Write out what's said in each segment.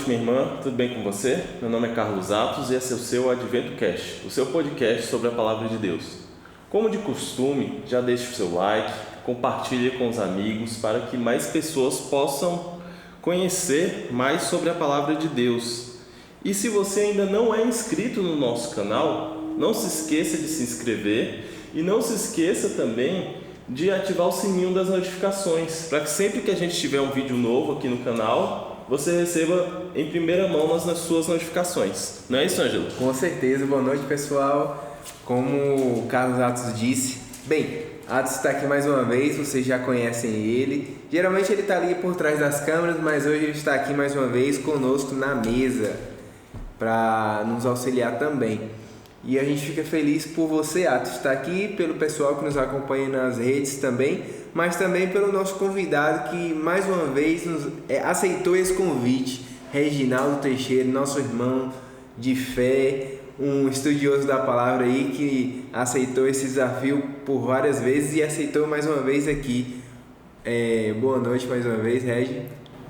noite, minha irmã. Tudo bem com você? Meu nome é Carlos Atos e esse é o seu Advento Cast, o seu podcast sobre a Palavra de Deus. Como de costume, já deixe o seu like, compartilhe com os amigos para que mais pessoas possam conhecer mais sobre a Palavra de Deus. E se você ainda não é inscrito no nosso canal, não se esqueça de se inscrever e não se esqueça também de ativar o sininho das notificações, para que sempre que a gente tiver um vídeo novo aqui no canal, você receba em primeira mão nas suas notificações. Não é isso, Ângelo? Com certeza. Boa noite, pessoal. Como o Carlos Atos disse, Atos está aqui mais uma vez, vocês já conhecem ele. Geralmente ele está ali por trás das câmeras, mas hoje ele está aqui mais uma vez conosco na mesa para nos auxiliar também. E a gente fica feliz por você, Atos, estar aqui, pelo pessoal que nos acompanha nas redes também, mas também pelo nosso convidado que mais uma vez aceitou esse convite, Reginaldo Teixeira, nosso irmão de fé, um estudioso da palavra aí que aceitou esse desafio por várias vezes e aceitou mais uma vez aqui. Boa noite mais uma vez, Regi.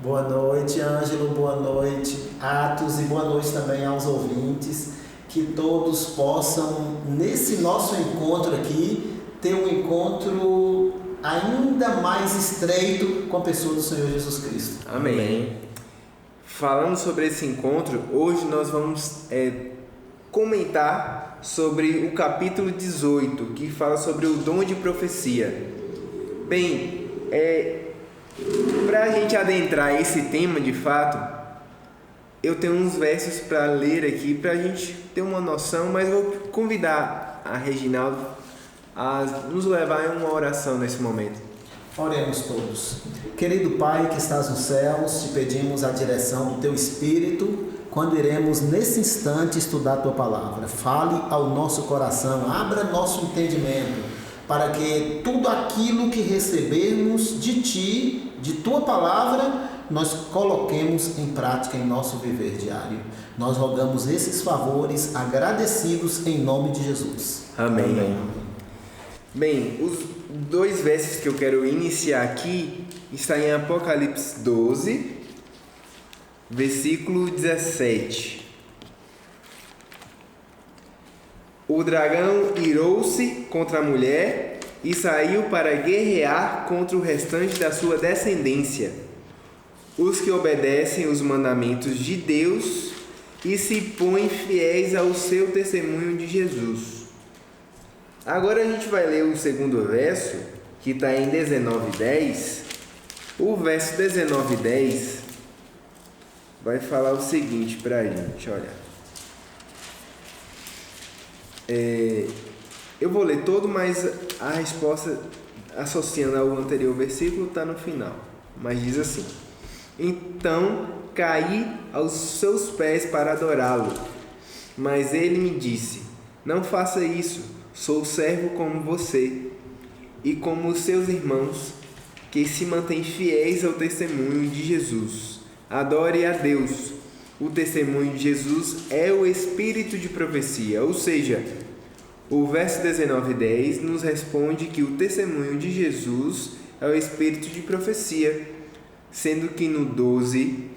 Boa noite, Ângelo, boa noite, Atos, e boa noite também aos ouvintes. Que todos possam, nesse nosso encontro aqui, ter um encontro ainda mais estreito com a pessoa do Senhor Jesus Cristo. Amém. Falando sobre esse encontro, hoje nós vamos comentar sobre o capítulo 18, que fala sobre o dom de profecia. Para a gente adentrar esse tema de fato, eu tenho uns versos para ler aqui para a gente ter uma noção, mas vou convidar a Reginaldo a nos levar em uma oração nesse momento. Oremos todos. Querido Pai que estás nos céus, te pedimos a direção do Teu Espírito quando iremos nesse instante estudar a Tua Palavra. Fale ao nosso coração, abra nosso entendimento, para que tudo aquilo que recebermos de Ti, de Tua Palavra, nós coloquemos em prática em nosso viver diário. Nós rogamos esses favores agradecidos em nome de Jesus. Amém. Bem, os dois versos que eu quero iniciar aqui estão em Apocalipse 12, versículo 17. O dragão irou-se contra a mulher e saiu para guerrear contra o restante da sua descendência, os que obedecem os mandamentos de Deus e se põem fiéis ao seu testemunho de Jesus. Agora a gente vai ler o segundo verso, que está em 19:10. O verso 19:10 vai falar o seguinte para a gente, olha. Eu vou ler todo, mas a resposta associando ao anterior versículo está no final. Mas diz assim: Então caí aos seus pés para adorá-lo. Mas ele me disse: Não faça isso, sou servo como você e como os seus irmãos, que se mantêm fiéis ao testemunho de Jesus. Adore a Deus. O testemunho de Jesus é o espírito de profecia. Ou seja, o verso 19:10 nos responde que o testemunho de Jesus é o espírito de profecia, sendo que no 12,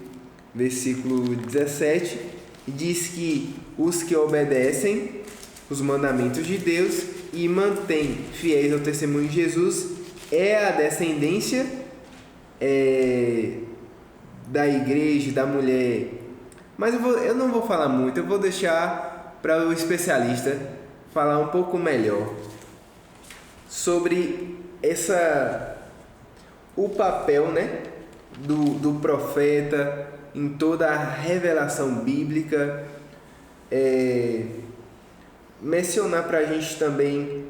versículo 17, diz que os que obedecem os mandamentos de Deus e mantêm fiéis ao testemunho de Jesus é a descendência da igreja, da mulher. Mas eu não vou falar muito, eu vou deixar para o especialista falar um pouco melhor sobre o papel, do profeta em toda a revelação bíblica, mencionar para a gente também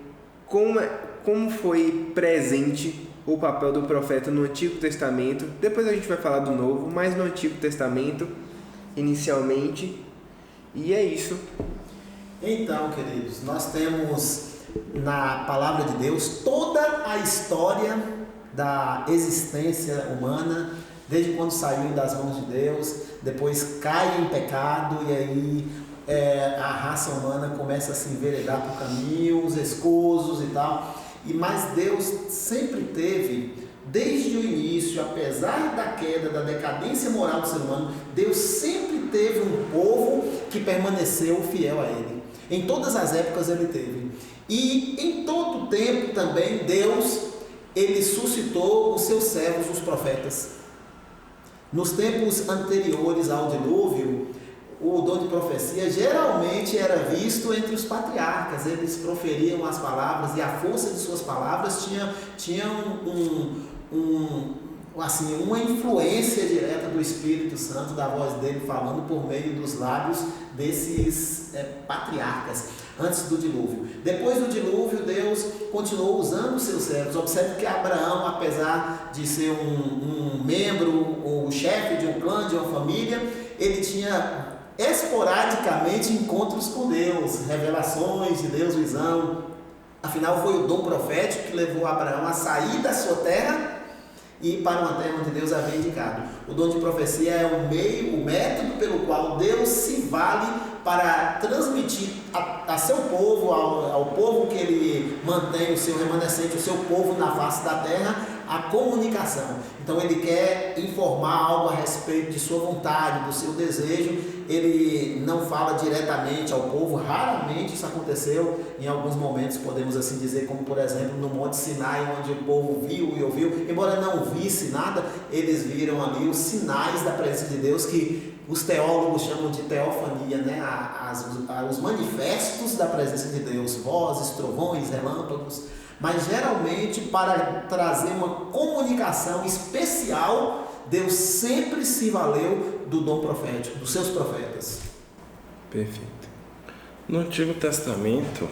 como foi presente o papel do profeta no Antigo Testamento. Depois a gente vai falar do Novo, mas no Antigo Testamento inicialmente. E é isso. Então, queridos, nós temos na Palavra de Deus toda a história da existência humana, desde quando saiu das mãos de Deus, depois cai em pecado e aí a raça humana começa a se enveredar por caminhos escusos e tal. Mas Deus sempre teve desde o início, apesar da queda, da decadência moral do ser humano, Deus sempre teve um povo que permaneceu fiel a Ele. Em todas as épocas Ele teve. E em todo o tempo também Deus, Ele suscitou os seus servos, os profetas. Nos tempos anteriores ao dilúvio, o dom de profecia geralmente era visto entre os patriarcas. Eles proferiam as palavras e a força de suas palavras tinha uma influência direta do Espírito Santo, da voz dele falando por meio dos lábios desses patriarcas, antes do dilúvio. Depois do dilúvio, Deus continuou usando os seus servos. Observe que Abraão, apesar de ser um membro, o chefe de um clã, de uma família, ele tinha esporadicamente encontros com Deus, revelações de Deus, visão. Afinal, foi o dom profético que levou Abraão a sair da sua terra e ir para uma terra onde Deus havia indicado. O dom de profecia é o método pelo qual Deus se vale para transmitir a seu povo, ao povo que Ele mantém, o seu remanescente, o seu povo na face da terra, a comunicação. Então Ele quer informar algo a respeito de sua vontade, do seu desejo. Ele não fala diretamente ao povo, raramente isso aconteceu. Em alguns momentos, podemos assim dizer, como por exemplo no Monte Sinai, onde o povo viu e ouviu, embora não visse nada, eles viram ali os sinais da presença de Deus, que os teólogos chamam de teofania, né? Os manifestos da presença de Deus, vozes, trovões, relâmpagos. Mas geralmente, para trazer uma comunicação especial, Deus sempre se valeu do dom profético, dos seus profetas. Perfeito. No Antigo Testamento,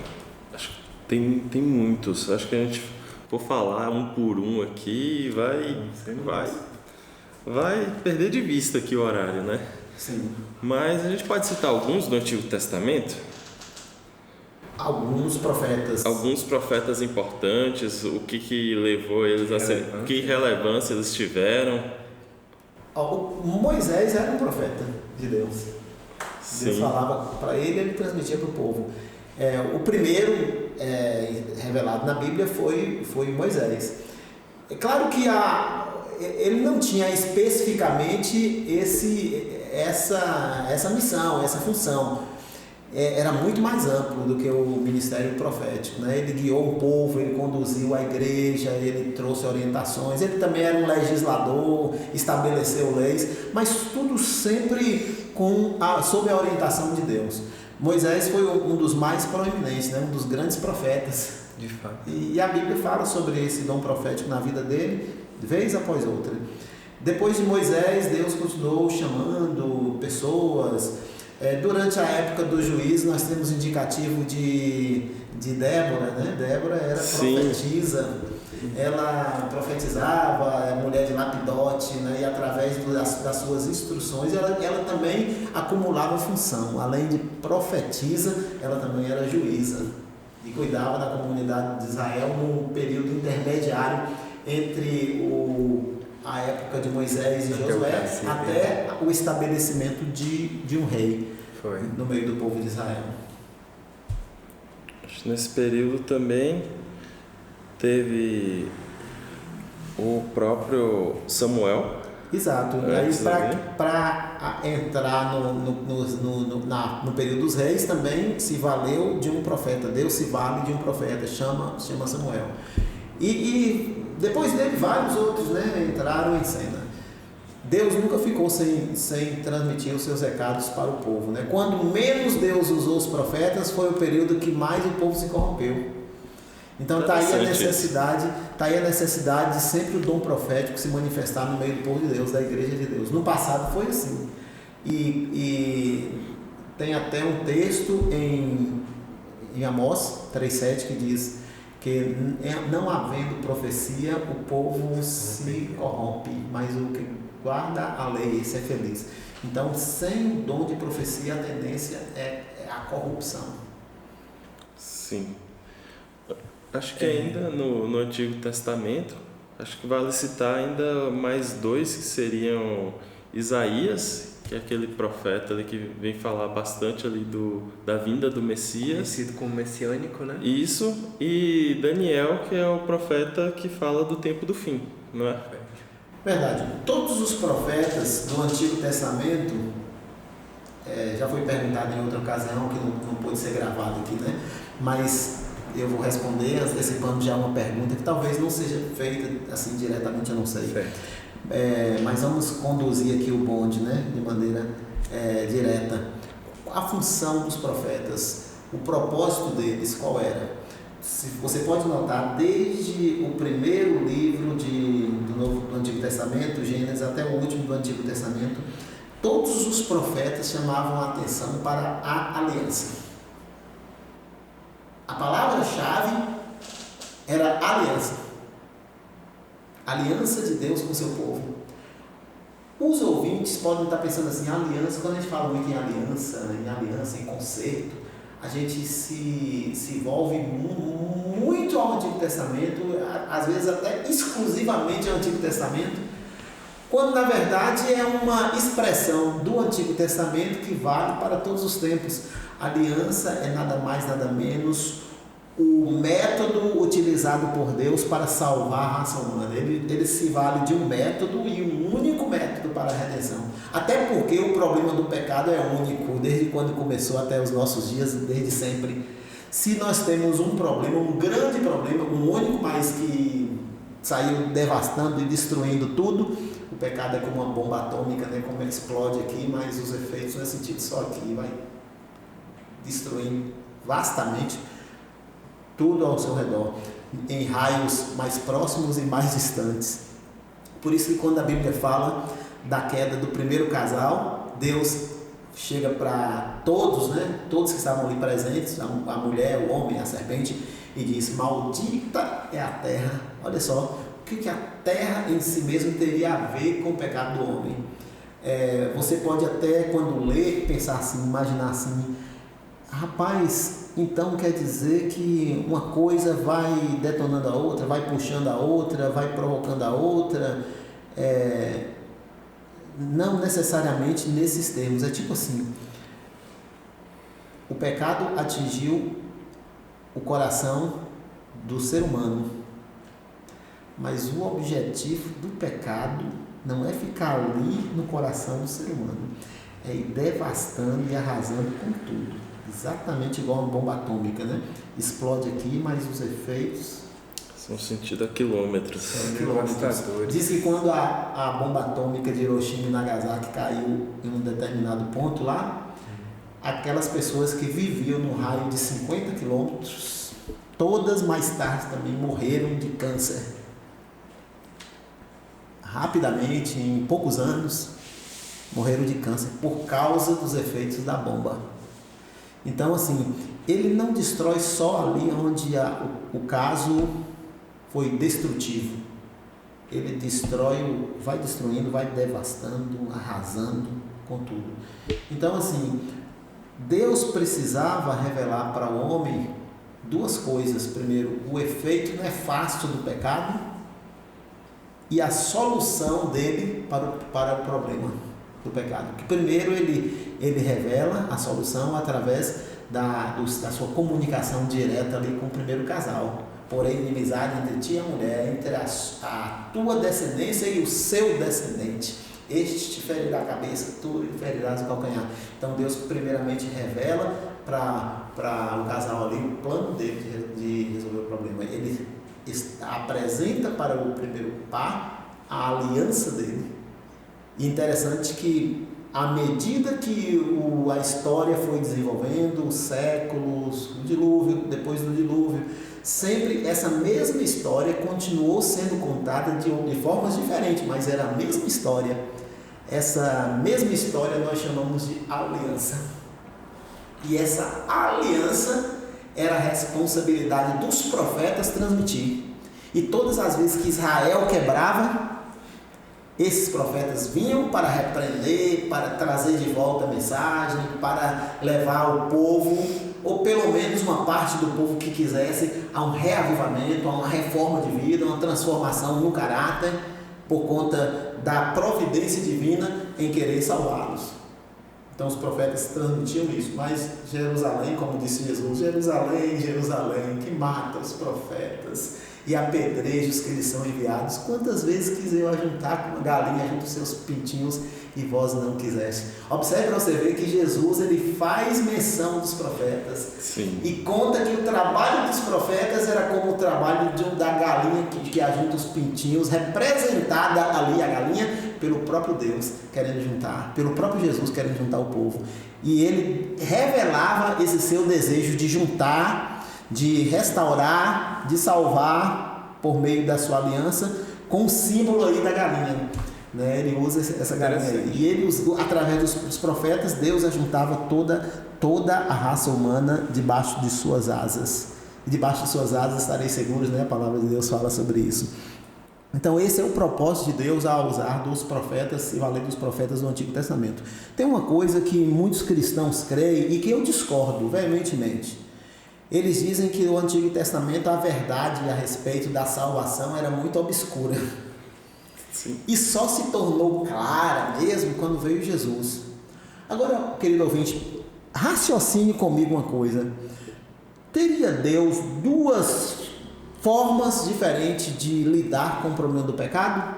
acho que tem muitos. Acho que a gente for falar um por um aqui, vai perder de vista aqui o horário, né? Sim. Mas a gente pode citar alguns do Antigo Testamento? Alguns profetas. Alguns profetas importantes, o que levou eles a ser, que relevância eles tiveram. Moisés era um profeta de Deus. Sim. Deus falava para ele, ele transmitia para o povo. O primeiro revelado na Bíblia foi Moisés. É claro que ele não tinha especificamente essa missão, essa função. Era muito mais amplo do que o ministério profético, né? Ele guiou o povo, ele conduziu a igreja, ele trouxe orientações, ele também era um legislador, estabeleceu leis, mas tudo sempre sob a orientação de Deus. Moisés foi um dos mais proeminentes, né? Um dos grandes profetas. De fato. E a Bíblia fala sobre esse dom profético na vida dele, vez após outra. Depois de Moisés, Deus continuou chamando pessoas. Durante a época do juízo, nós temos indicativo de Débora, né? Débora era profetisa, ela profetizava, mulher de Lapidote, né? E através das suas instruções, ela também acumulava função. Além de profetisa, ela também era juíza e cuidava da comunidade de Israel no período intermediário entre a época de Moisés e Josué, até o estabelecimento de um rei no meio do povo de Israel. Nesse período também teve o próprio Samuel. Exato. Aí para entrar no período dos reis também se valeu de um profeta. Deus se vale de um profeta, chama Samuel. E depois dele vários outros, né, entraram em cena. Deus nunca ficou sem transmitir os seus recados para o povo, né? Quando menos Deus usou os profetas, foi o período que mais o povo se corrompeu. Então está aí a necessidade de sempre o dom profético se manifestar no meio do povo de Deus, da igreja de Deus. No passado foi assim. E tem até um texto em Amós 3,7 que diz que não havendo profecia, o povo se corrompe, mas o que guarda a lei, esse é feliz. Então, sem o dom de profecia, a tendência é a corrupção. Sim. Acho que ainda no Antigo Testamento, acho que vale citar ainda mais dois, que seriam Isaías, que é aquele profeta ali que vem falar bastante ali da vinda do Messias. Conhecido como messiânico, né? Isso, e Daniel, que é o profeta que fala do tempo do fim. não é? Verdade. Todos os profetas do Antigo Testamento, já foi perguntado em outra ocasião, que não pôde ser gravado aqui, né? Mas eu vou responder antecipando já uma pergunta que talvez não seja feita assim diretamente, eu não sei. Mas vamos conduzir aqui o bonde, né? De maneira direta. A função dos profetas, o propósito deles, qual era? Você pode notar, desde o primeiro livro do Antigo Testamento, Gênesis, até o último do Antigo Testamento, todos os profetas chamavam a atenção para a aliança. A palavra-chave era aliança. Aliança de Deus com o seu povo. Os ouvintes podem estar pensando assim, aliança, quando a gente fala muito em aliança, em concerto, a gente se envolve muito ao Antigo Testamento, às vezes até exclusivamente ao Antigo Testamento, quando na verdade é uma expressão do Antigo Testamento que vale para todos os tempos. Aliança é nada mais, nada menos o método utilizado por Deus para salvar a raça humana. Ele se vale de um método e um único método para a redenção. Até porque o problema do pecado é único, desde quando começou até os nossos dias, desde sempre. Se nós temos um problema, um grande problema, um único, mas que saiu devastando e destruindo tudo, o pecado é como uma bomba atômica, né? Como ele explode aqui, mas os efeitos não é sentido só aqui, vai destruindo vastamente tudo ao seu redor, em raios mais próximos e mais distantes. Por isso que quando a Bíblia fala da queda do primeiro casal, Deus chega para todos, né? Todos que estavam ali presentes, a mulher, o homem, a serpente, e diz: maldita é a terra. Olha só, o que a terra em si mesmo teria a ver com o pecado do homem? Você pode até, quando ler, pensar assim, imaginar assim: rapaz, então quer dizer que uma coisa vai detonando a outra, vai puxando a outra, vai provocando a outra. Não necessariamente nesses termos. É tipo assim: o pecado atingiu o coração do ser humano, mas o objetivo do pecado não é ficar ali no coração do ser humano, é ir devastando e arrasando com tudo. Exatamente igual uma bomba atômica, né? Explode aqui, mas os efeitos são sentidos a quilômetros. Diz que quando a bomba atômica de Hiroshima e Nagasaki caiu em um determinado ponto lá, aquelas pessoas que viviam no raio de 50 quilômetros, todas mais tarde também morreram de câncer. Rapidamente, em poucos anos, morreram de câncer por causa dos efeitos da bomba. Então, assim, ele não destrói só ali onde o caso foi destrutivo. Ele destrói, vai destruindo, vai devastando, arrasando com tudo. Então, assim, Deus precisava revelar para o homem duas coisas. Primeiro, o efeito nefasto do pecado e a solução dele para o problema do pecado. Que primeiro ele revela a solução através da sua comunicação direta ali com o primeiro casal. Porém, inimizade entre ti e a mulher, entre a tua descendência e o seu descendente. Este te ferirá a cabeça, tu lhe ferirás o calcanhar. Então Deus primeiramente revela para o casal ali o plano dele de resolver o problema. Ele apresenta para o primeiro par a aliança dele. E interessante que à medida que a história foi desenvolvendo, os séculos, o dilúvio, depois do dilúvio, sempre essa mesma história continuou sendo contada de formas diferentes, mas era a mesma história. Essa mesma história nós chamamos de aliança. E essa aliança era a responsabilidade dos profetas transmitir. E todas as vezes que Israel quebrava, esses profetas vinham para repreender, para trazer de volta a mensagem, para levar o povo, ou pelo menos uma parte do povo que quisesse, a um reavivamento, a uma reforma de vida, uma transformação no caráter, por conta da providência divina em querer salvá-los. Então os profetas transmitiam isso, mas Jerusalém, como disse Jesus, Jerusalém, Jerusalém, que mata os profetas e apedrejos que lhes são enviados. Quantas vezes quis eu ajuntar com uma galinha junto aos seus pintinhos e vós não quiseste? Observe para você ver que Jesus ele faz menção dos profetas. Sim. E conta que o trabalho dos profetas era como o trabalho da galinha que ajunta os pintinhos, representada ali a galinha pelo próprio Deus querendo juntar, pelo próprio Jesus querendo juntar o povo. E ele revelava esse seu desejo de juntar, de restaurar, de salvar por meio da sua aliança, com o símbolo aí da galinha. Né? Ele usa essa galinha aí. E ele, através dos profetas, Deus ajuntava toda a raça humana debaixo de suas asas. E debaixo de suas asas estareis seguros, né? A palavra de Deus fala sobre isso. Então esse é o propósito de Deus ao usar dos profetas e valer dos profetas do Antigo Testamento. Tem uma coisa que muitos cristãos creem e que eu discordo veementemente. Eles dizem que no Antigo Testamento a verdade a respeito da salvação era muito obscura. Sim. E só se tornou clara mesmo quando veio Jesus. Agora, querido ouvinte, raciocine comigo uma coisa. Teria Deus duas formas diferentes de lidar com o problema do pecado?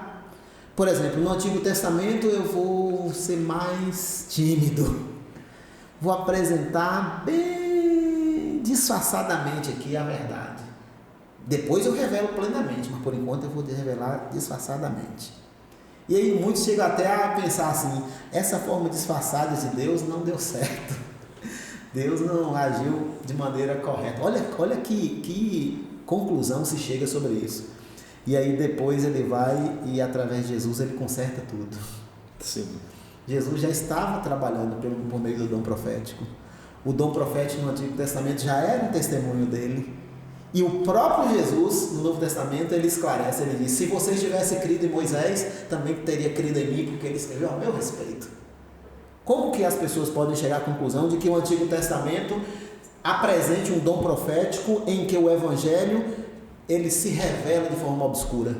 Por exemplo, no Antigo Testamento eu vou ser mais tímido. Vou apresentar bem disfarçadamente aqui a verdade. Depois eu revelo plenamente, mas por enquanto eu vou revelar disfarçadamente. E aí muitos chegam até a pensar assim, essa forma disfarçada de Deus não deu certo. Deus não agiu de maneira correta. Olha que conclusão se chega sobre isso. E aí depois ele vai e através de Jesus ele conserta tudo. Sim. Jesus já estava trabalhando por meio do dom profético. O dom profético no Antigo Testamento já era um testemunho dele. E o próprio Jesus, no Novo Testamento, ele esclarece, ele diz, se vocês tivessem crido em Moisés, também teria crido em mim, porque ele escreveu a meu respeito. Como que as pessoas podem chegar à conclusão de que o Antigo Testamento apresente um dom profético em que o Evangelho ele se revela de forma obscura?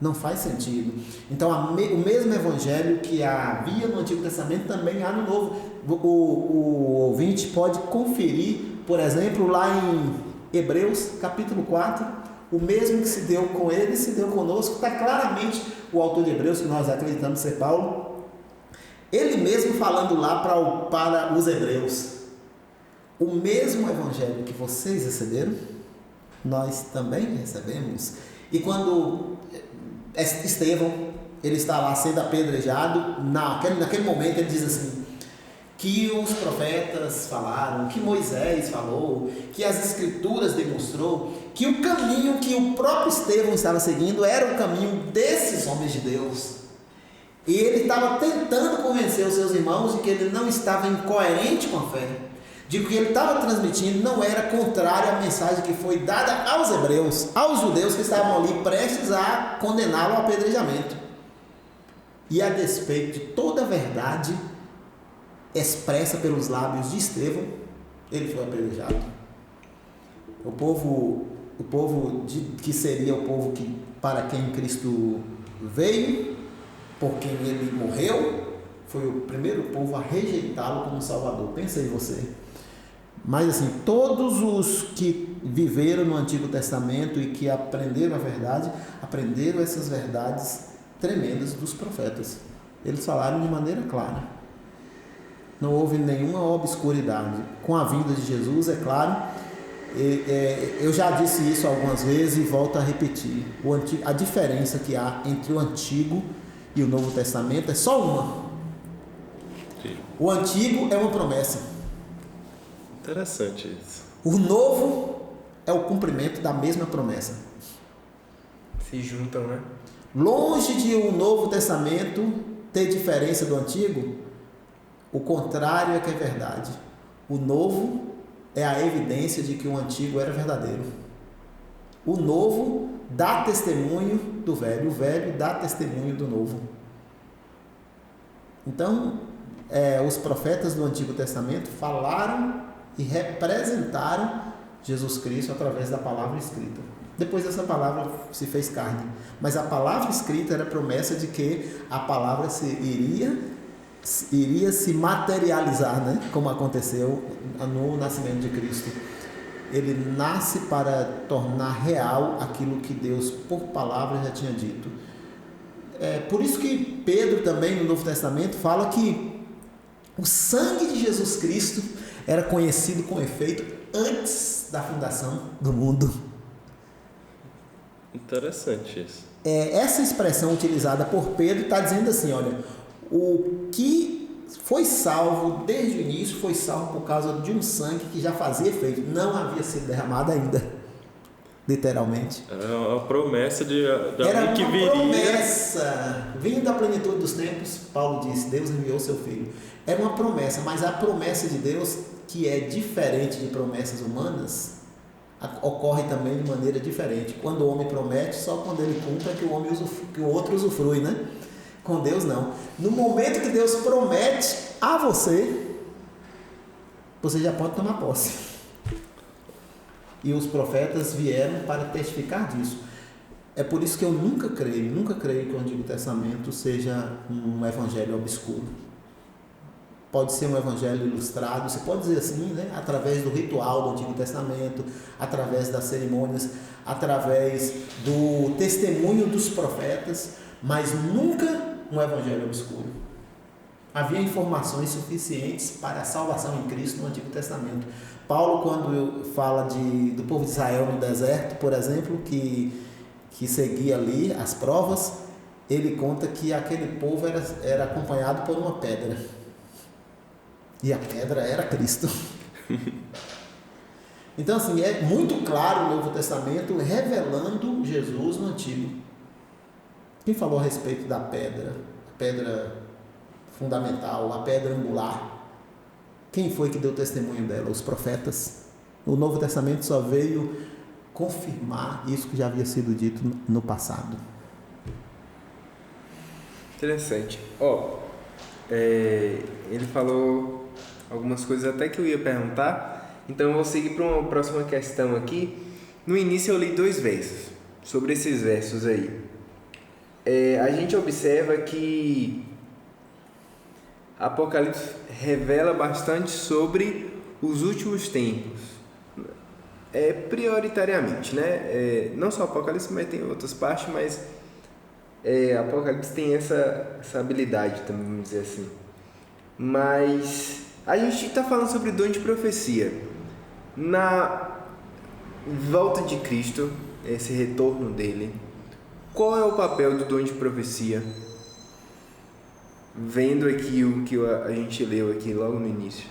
Não faz sentido. Então, o mesmo Evangelho que havia no Antigo Testamento também há no Novo. O ouvinte pode conferir, por exemplo, lá em Hebreus, capítulo 4, o mesmo que se deu com ele, se deu conosco. Está claramente o autor de Hebreus, que nós acreditamos ser Paulo, ele mesmo falando lá para os hebreus. O mesmo Evangelho que vocês receberam, nós também recebemos. E quando Estevão, ele está lá sendo apedrejado, naquele momento ele diz assim, que os profetas falaram, que Moisés falou, que as escrituras demonstrou, que o caminho que o próprio Estevão estava seguindo era o caminho desses homens de Deus. E ele estava tentando convencer os seus irmãos de que ele não estava incoerente com a fé, de que ele estava transmitindo não era contrário à mensagem que foi dada aos hebreus, aos judeus que estavam ali prestes a condená-lo ao apedrejamento. E a despeito de toda a verdade expressa pelos lábios de Estevão, ele foi apedrejado. O povo que seria o povo para quem Cristo veio, por quem ele morreu, foi o primeiro povo a rejeitá-lo como Salvador. Pensa em você. Mas assim, todos os que viveram no Antigo Testamento e que aprenderam a verdade, aprenderam essas verdades tremendas dos profetas. Eles falaram de maneira clara. Não houve nenhuma obscuridade. Com a vinda de Jesus, é claro, eu já disse isso algumas vezes e volto a repetir. A diferença que há entre o Antigo e o Novo Testamento é só uma. Sim. O Antigo é uma promessa. Interessante isso. O Novo é o cumprimento da mesma promessa. Se juntam, né? Longe de o Novo Testamento ter diferença do Antigo, o contrário é que é verdade. O Novo é a evidência de que o Antigo era verdadeiro. O Novo dá testemunho do Velho, o Velho dá testemunho do Novo. Então, os profetas do Antigo Testamento falaram e representaram Jesus Cristo através da palavra escrita. Depois essa palavra se fez carne, mas a palavra escrita era a promessa de que a palavra iria se materializar, né? Como aconteceu no nascimento de Cristo. ele nasce para tornar real aquilo que Deus, por palavra, já tinha dito. É por isso que Pedro também, no Novo Testamento, fala que o sangue de Jesus Cristo era conhecido com efeito antes da fundação do mundo. Interessante isso. Essa expressão utilizada por Pedro está dizendo assim, olha, o que foi salvo desde o início foi salvo por causa de um sangue que já fazia efeito, não havia sido derramado ainda, literalmente. Era uma promessa de Era alguém que uma viria. promessa, vindo da plenitude dos tempos, Paulo disse, Deus enviou seu Filho. Era uma promessa, mas a promessa de Deus, que é diferente de promessas humanas, ocorre também de maneira diferente. Quando o homem promete, só quando ele cumpre é que o outro usufrui, né? Com Deus não. No momento que Deus promete a você, você já pode tomar posse. E os profetas vieram para testificar disso. É por isso que eu nunca creio que o Antigo Testamento seja um evangelho obscuro. Pode ser um evangelho ilustrado, você pode dizer assim, né? Através do ritual do Antigo Testamento, através das cerimônias, através do testemunho dos profetas, mas nunca um evangelho obscuro. Havia informações suficientes para a salvação em Cristo no Antigo Testamento. Paulo, quando fala do povo de Israel no deserto, por exemplo, que seguia ali as provas, ele conta que aquele povo era acompanhado por uma pedra. E a pedra era Cristo. Então, assim, é muito claro o Novo Testamento revelando Jesus no Antigo. Quem falou a respeito da pedra? A pedra fundamental, a pedra angular. Quem foi que deu testemunho dela? Os profetas. O Novo Testamento só veio confirmar isso que já havia sido dito no passado. Interessante. Ele falou algumas coisas até que eu ia perguntar, então eu vou seguir para uma próxima questão aqui. No início eu li 2 versos, sobre esses versos aí. A gente observa que Apocalipse revela bastante sobre os últimos tempos, prioritariamente, né? Não só Apocalipse, mas tem outras partes, mas Apocalipse tem essa habilidade também, vamos dizer assim. Mas a gente está falando sobre dom de profecia. Na volta de Cristo, esse retorno dele, qual é o papel do dom de profecia? Vendo aqui o que a gente leu aqui logo no início.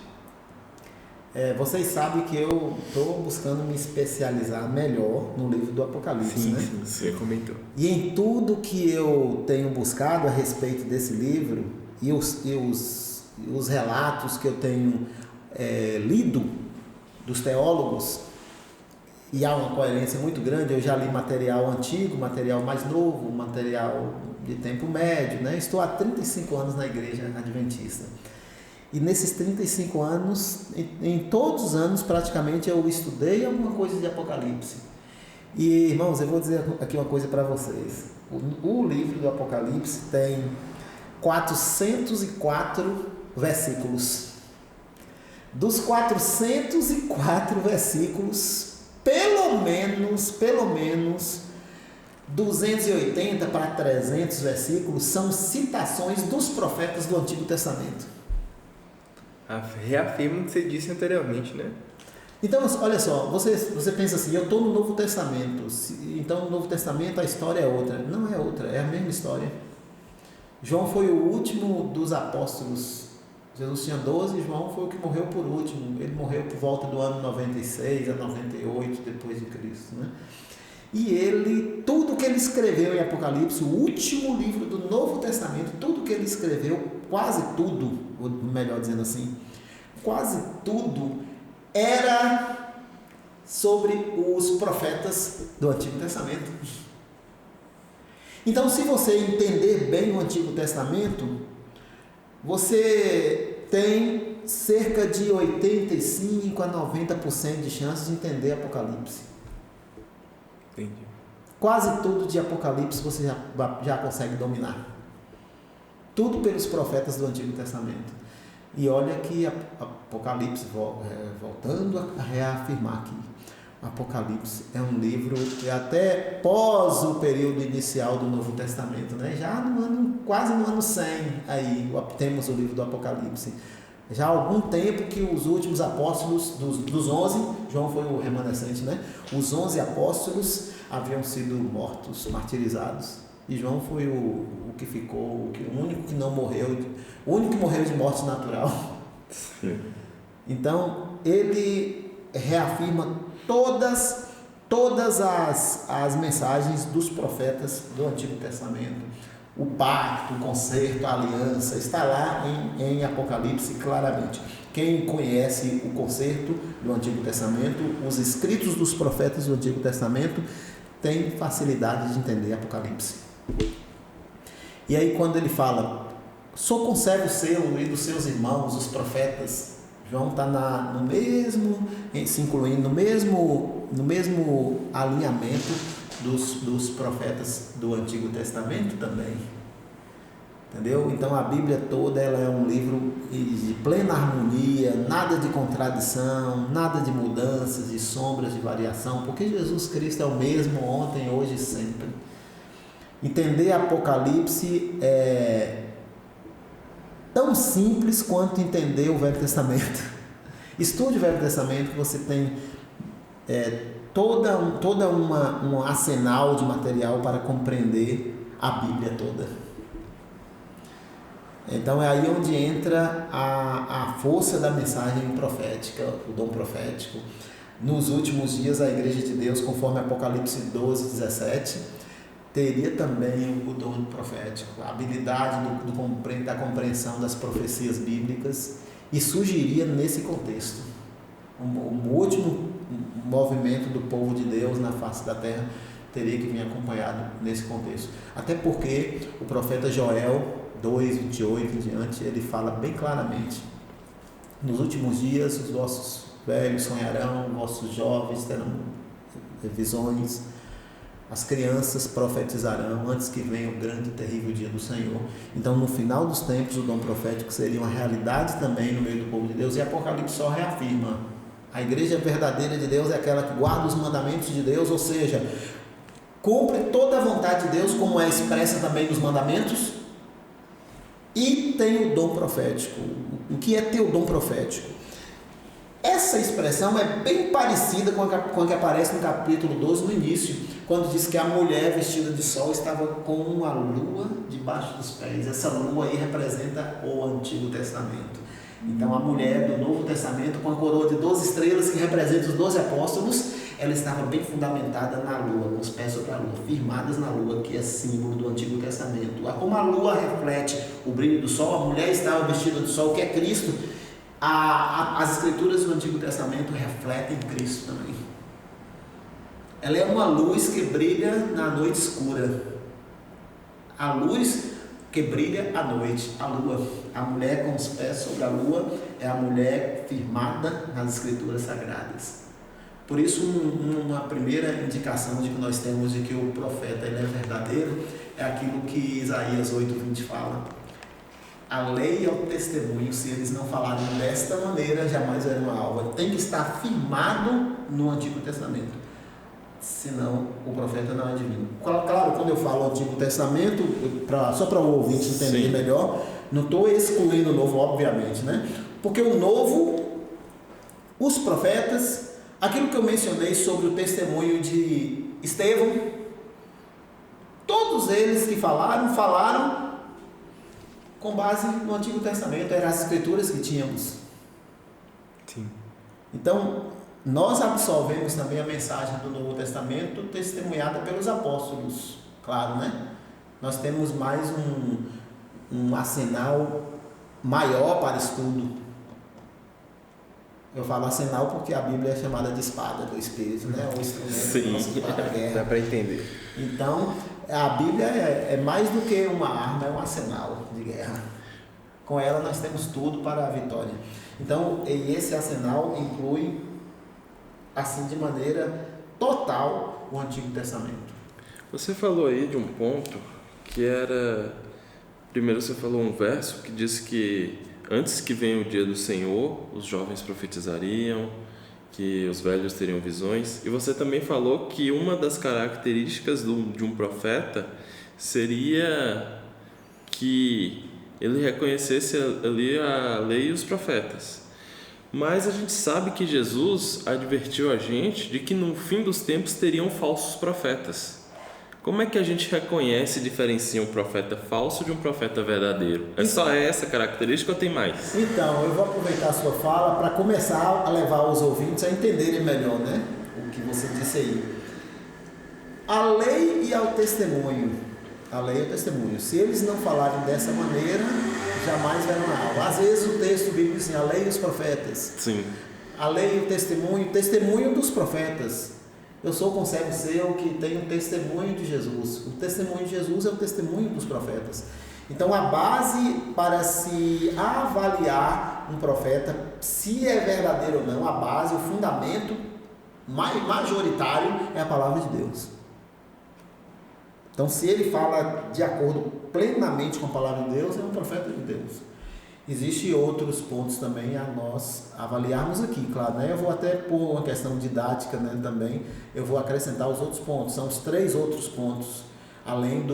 Vocês sabem que eu estou buscando me especializar melhor no livro do Apocalipse, né? Sim, você comentou. E em tudo que eu tenho buscado a respeito desse livro e os relatos que eu tenho lido dos teólogos, e há uma coerência muito grande. Eu já li material antigo, material mais novo, material de tempo médio, né? Estou há 35 anos na igreja adventista. E nesses 35 anos, em todos os anos praticamente, eu estudei alguma coisa de Apocalipse. E, irmãos, eu vou dizer aqui uma coisa para vocês. O livro do Apocalipse tem 404 versículos. Dos 404 versículos, pelo menos 280 para 300 versículos são citações dos profetas do Antigo Testamento. Reafirma o que você disse anteriormente, né? Então, olha só, você pensa assim, eu estou no Novo Testamento, então no Novo Testamento a história é outra. Não é outra, é a mesma história. João foi o último dos apóstolos. Jesus tinha 12, João foi o que morreu por último. Ele morreu por volta do ano 96 a 98 depois de Cristo, né? E tudo que ele escreveu em Apocalipse, o último livro do Novo Testamento, tudo que ele escreveu, quase tudo, ou melhor dizendo assim, quase tudo era sobre os profetas do Antigo Testamento. Então, se você entender bem o Antigo Testamento, você tem cerca de 85 a 90% de chances de entender Apocalipse. Entendi. Quase tudo de Apocalipse você já consegue dominar. Tudo pelos profetas do Antigo Testamento. E olha que Apocalipse, voltando a reafirmar aqui, Apocalipse é um livro até pós o período inicial do Novo Testamento, né? Já quase no ano 100, aí temos o livro do Apocalipse. Já há algum tempo que os últimos apóstolos, dos 11, João foi o remanescente, né? Os 11 apóstolos haviam sido mortos, martirizados. E João foi o que ficou, o único que não morreu, o único que morreu de morte natural. Sim. Então, ele reafirma todas as mensagens dos profetas do Antigo Testamento. O pacto, o concerto, a aliança, está lá em Apocalipse claramente. Quem conhece o concerto do Antigo Testamento, os escritos dos profetas do Antigo Testamento, tem facilidade de entender Apocalipse. E aí quando ele fala, só conserve o seu e dos seus irmãos, os profetas, João está no mesmo, se incluindo no mesmo alinhamento dos profetas do Antigo Testamento também. Entendeu? Então a Bíblia toda ela é um livro de plena harmonia, nada de contradição, nada de mudanças, de sombras, de variação, porque Jesus Cristo é o mesmo ontem, hoje e sempre. Entender Apocalipse é tão simples quanto entender o Velho Testamento. Estude o Velho Testamento que você tem toda um arsenal de material para compreender a Bíblia toda. Então é aí onde entra a força da mensagem profética, o dom profético. Nos últimos dias a Igreja de Deus, conforme Apocalipse 12, 17, teria também o dom profético, a habilidade da compreensão das profecias bíblicas, e surgiria nesse contexto. O último movimento do povo de Deus na face da terra teria que vir acompanhado nesse contexto. Até porque o profeta Joel 2, 28 em diante, ele fala bem claramente: nos últimos dias os vossos velhos sonharão, os vossos jovens terão visões, as crianças profetizarão antes que venha o grande e terrível dia do Senhor. Então, no final dos tempos, o dom profético seria uma realidade também no meio do povo de Deus, e Apocalipse só reafirma: a igreja verdadeira de Deus é aquela que guarda os mandamentos de Deus, ou seja, cumpre toda a vontade de Deus, como é expressa também nos mandamentos, e tem o dom profético. O que é ter o dom profético? Essa expressão é bem parecida com a que aparece no capítulo 12, no início, quando diz que a mulher vestida de sol estava com uma lua debaixo dos pés. Essa lua aí representa o Antigo Testamento. Então a mulher do Novo Testamento, com a coroa de 12 estrelas que representa os 12 apóstolos, ela estava bem fundamentada na lua, com os pés sobre a lua, firmadas na lua, que é símbolo do Antigo Testamento. Como a lua reflete o brilho do sol, a mulher estava vestida de sol, que é Cristo. As escrituras do Antigo Testamento refletem Cristo também. Ela é uma luz que brilha na noite escura. A luz que brilha à noite, a lua. A mulher com os pés sobre a lua é a mulher firmada nas escrituras sagradas. Por isso, uma primeira indicação de que nós temos de que o profeta ele é verdadeiro é aquilo que Isaías 8:20 fala: a lei e o testemunho, se eles não falarem desta maneira, jamais verão a alva. Tem que estar firmado no Antigo Testamento, senão o profeta não é divino. Claro, quando eu falo Antigo Testamento, só para o ouvinte entender melhor, não estou excluindo o Novo, obviamente, né? Porque o Novo, os profetas, aquilo que eu mencionei sobre o testemunho de Estevão, todos eles que falaram com base no Antigo Testamento, eram as escrituras que tínhamos. Sim. Então, nós absorvemos também a mensagem do Novo Testamento testemunhada pelos apóstolos, claro, né? Nós temos mais um arsenal maior para estudo. Eu falo arsenal porque a Bíblia é chamada de espada do Espírito, né? O instrumento para a guerra. Dá para entender. Então, a Bíblia é mais do que uma arma, é um arsenal de guerra. Com ela nós temos tudo para a vitória. Então, esse arsenal inclui, assim, de maneira total, o Antigo Testamento. Você falou aí de um ponto que era... Primeiro você falou um verso que diz que antes que venha o dia do Senhor, os jovens profetizariam, que os velhos teriam visões. E você também falou que uma das características de um profeta seria que ele reconhecesse ali a lei e os profetas. Mas a gente sabe que Jesus advertiu a gente de que no fim dos tempos teriam falsos profetas. Como é que a gente reconhece e diferencia um profeta falso de um profeta verdadeiro? É só essa característica ou tem mais? Então, eu vou aproveitar a sua fala para começar a levar os ouvintes a entenderem melhor, né? O que você disse aí. A lei e ao testemunho. A lei e o testemunho. Se eles não falarem dessa maneira, jamais verão a alma. Às vezes o texto bíblico diz assim, a lei e os profetas. Sim. A lei e o testemunho dos profetas. Eu sou conservo seu que tem o testemunho de Jesus. O testemunho de Jesus é o testemunho dos profetas. Então, a base para se avaliar um profeta, se é verdadeiro ou não, a base, o fundamento majoritário é a palavra de Deus. Então, se ele fala de acordo plenamente com a palavra de Deus, é um profeta de Deus. Existem outros pontos também a nós avaliarmos aqui, claro, né? Eu vou até pôr uma questão didática, né, também, eu vou acrescentar os outros pontos, são os 3 outros pontos, além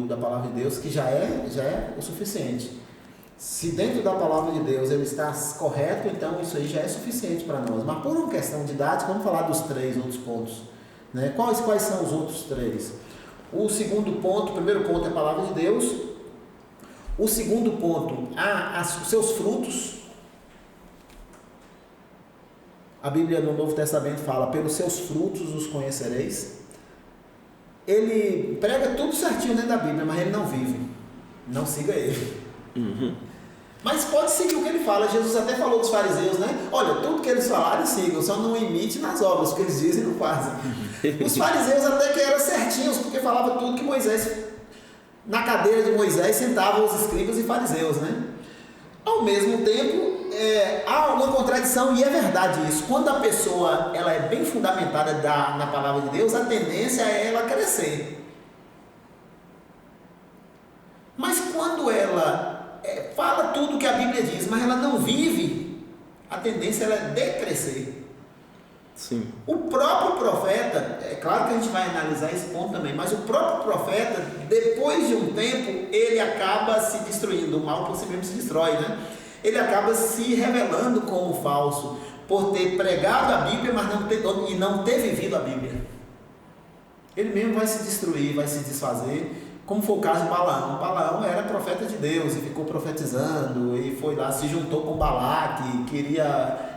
da palavra de Deus, que já é o suficiente. Se dentro da palavra de Deus ele está correto, então isso aí já é suficiente para nós. Mas por uma questão didática, vamos falar dos 3 outros pontos, né? Quais são os outros 3? O segundo ponto, o primeiro ponto é a palavra de Deus. O segundo ponto, os seus frutos. A Bíblia no Novo Testamento fala, pelos seus frutos os conhecereis. Ele prega tudo certinho dentro da Bíblia, mas ele não vive. Não siga ele. Uhum. Mas pode seguir o que ele fala. Jesus até falou dos fariseus, né? Olha, tudo que eles falarem, sigam, só não imite nas obras, o que eles dizem e não fazem. Os fariseus até que eram certinhos, porque falava tudo que Moisés... Na cadeira de Moisés sentavam os escribas e fariseus, né? Ao mesmo tempo, há uma contradição, e é verdade isso. Quando a pessoa ela é bem fundamentada na palavra de Deus, a tendência é ela crescer. Mas quando ela fala tudo o que a Bíblia diz, mas ela não vive, a tendência é decrescer. Sim. O próprio profeta, é claro que a gente vai analisar esse ponto também, mas o próprio profeta, depois de um tempo, ele acaba se destruindo. O mal por si mesmo se destrói, né? Ele acaba se revelando como falso, por ter pregado a Bíblia, mas não ter vivido a Bíblia. Ele mesmo vai se destruir, vai se desfazer, como foi o caso de Balaão. Balaão era profeta de Deus e ficou profetizando, e foi lá, se juntou com Balaque,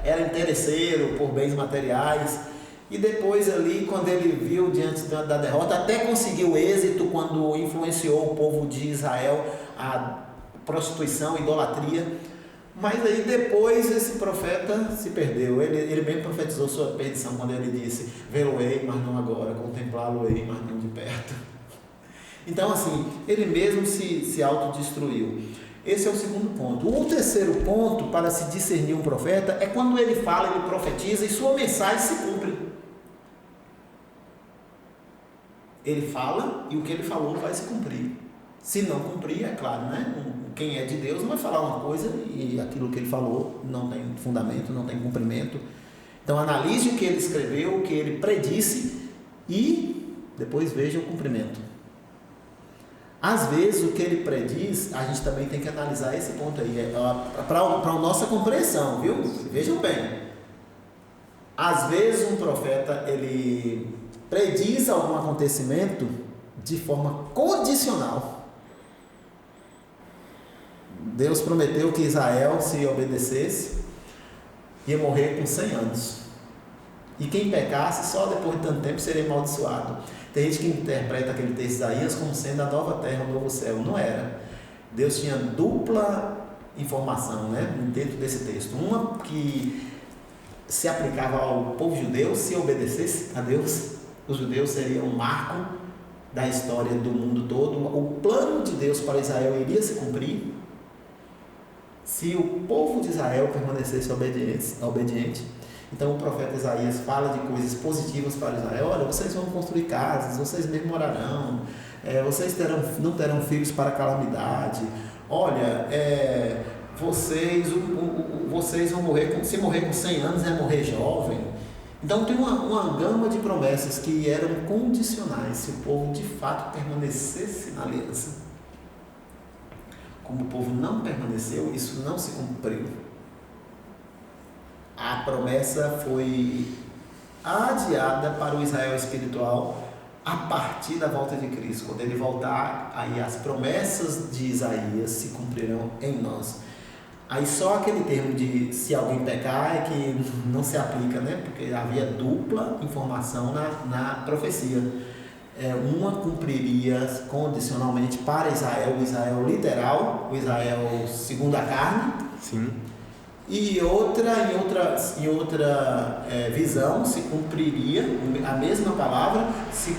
era interesseiro por bens materiais, e depois ali, quando ele viu diante da derrota, até conseguiu êxito quando influenciou o povo de Israel a prostituição, idolatria, mas aí depois esse profeta se perdeu. Ele mesmo profetizou sua perdição quando ele disse, vê-lo-ei, mas não agora, contemplá-lo-ei, mas não de perto. Então, assim, ele mesmo se autodestruiu. Esse é o segundo ponto. O terceiro ponto para se discernir um profeta é quando ele fala, ele profetiza e sua mensagem se cumpre. Ele fala e o que ele falou vai se cumprir. Se não cumprir, é claro, né? Quem é de Deus não vai falar uma coisa e aquilo que ele falou não tem fundamento, não tem cumprimento. Então, analise o que ele escreveu, o que ele predisse e depois veja o cumprimento. Às vezes, o que ele prediz, a gente também tem que analisar esse ponto aí, para a nossa compreensão, viu? Vejam bem. Às vezes, um profeta, ele prediz algum acontecimento de forma condicional. Deus prometeu que Israel, se obedecesse, ia morrer com 100 anos. E quem pecasse, só depois de tanto tempo seria amaldiçoado. Tem gente que interpreta aquele texto de Isaías como sendo a nova terra, o novo céu. Não era. Deus tinha dupla informação, né, dentro desse texto. Uma que se aplicava ao povo judeu, se obedecesse a Deus, os judeus seriam um marco da história do mundo todo. O plano de Deus para Israel iria se cumprir se o povo de Israel permanecesse obediente. Então o profeta Isaías fala de coisas positivas para Israel. Olha, vocês vão construir casas, vocês mesmo morarão, vocês não terão filhos para calamidade. Olha, vocês vão morrer, se morrer com 100 anos, é morrer jovem. Então tem uma gama de promessas que eram condicionais, se o povo de fato permanecesse na aliança. Como o povo não permaneceu, isso não se cumpriu. A promessa foi adiada para o Israel espiritual a partir da volta de Cristo. Quando ele voltar, aí as promessas de Isaías se cumprirão em nós. Aí só aquele termo de se alguém pecar é que não se aplica, né? Porque havia dupla informação na profecia. Uma cumpriria condicionalmente para Israel, o Israel literal, o Israel segundo a carne. Sim. E em outra visão se cumpriria, a mesma palavra, se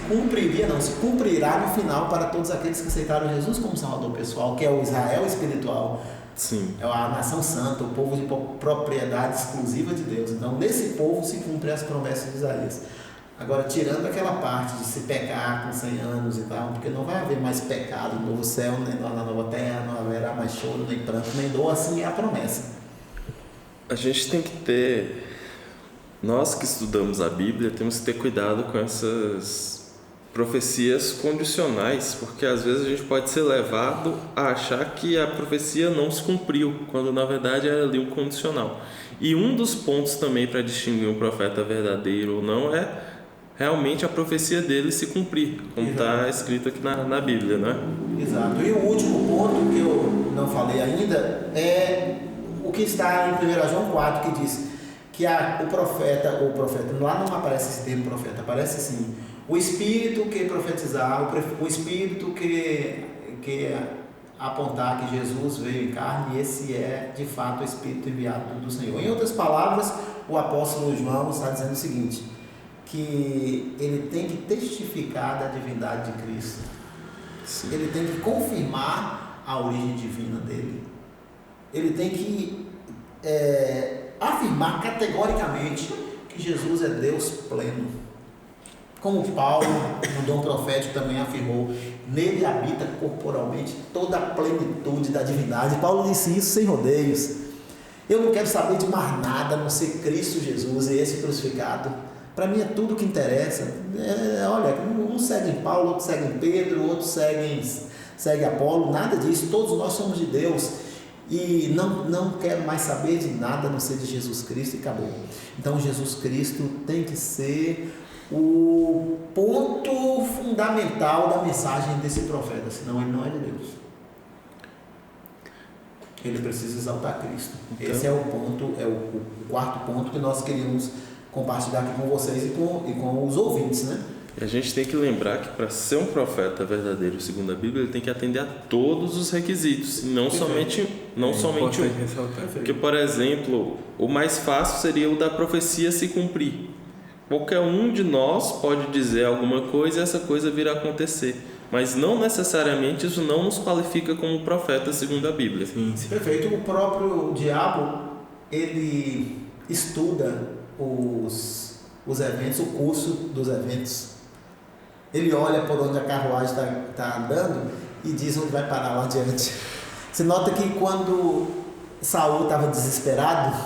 cumprirá no final para todos aqueles que aceitaram Jesus como Salvador pessoal, que é o Israel espiritual. Sim. É a nação santa, o povo de propriedade exclusiva de Deus. Então, nesse povo se cumprem as promessas de Isaías. Agora, tirando aquela parte de se pecar com 100 anos e tal, porque não vai haver mais pecado no novo céu, nem na nova terra, não haverá mais choro, nem pranto, nem dor, assim é a promessa. A gente tem que ter, nós que estudamos a Bíblia, temos que ter cuidado com essas profecias condicionais, porque às vezes a gente pode ser levado a achar que a profecia não se cumpriu, quando na verdade era ali um condicional. E um dos pontos também para distinguir um profeta verdadeiro ou não é realmente a profecia dele se cumprir, como está escrito aqui na Bíblia, né? Exato. E o último ponto que eu não falei ainda é o que está em 1 João 4, que diz que o profeta, lá não aparece esse termo profeta, aparece assim, o Espírito que profetizar, o Espírito que apontar que Jesus veio em carne, esse é de fato o Espírito enviado do Senhor. Em outras palavras, o apóstolo João está dizendo o seguinte, que ele tem que testificar da divindade de Cristo. Sim. Ele tem que confirmar a origem divina dele. Ele tem que afirmar categoricamente que Jesus é Deus pleno. Como Paulo, no dom profético, também afirmou, nele habita corporalmente toda a plenitude da divindade. Paulo disse isso sem rodeios. Eu não quero saber de mais nada, a não ser Cristo Jesus e esse crucificado. Para mim é tudo que interessa. Olha, um segue em Paulo, outro segue em Pedro, outro segue Apolo, nada disso. Todos nós somos de Deus. E não quero mais saber de nada a não ser de Jesus Cristo e acabou. Então Jesus Cristo tem que ser o ponto fundamental da mensagem desse profeta, senão ele não é de Deus. Ele precisa exaltar Cristo. Então, esse é o ponto, é o quarto ponto que nós queríamos compartilhar aqui com vocês e com os ouvintes, né? E a gente tem que lembrar que para ser um profeta verdadeiro segundo a Bíblia, ele tem que atender a todos os requisitos, e não somente um. Porque, por exemplo, o mais fácil seria o da profecia se cumprir. Qualquer um de nós pode dizer alguma coisa e essa coisa vir a acontecer. Mas não necessariamente isso não nos qualifica como profeta segundo a Bíblia. Sim. Perfeito. O próprio diabo, ele estuda os eventos, o curso dos eventos. Ele olha por onde a carruagem está andando e diz onde vai parar lá adiante. Você nota que quando Saul estava desesperado,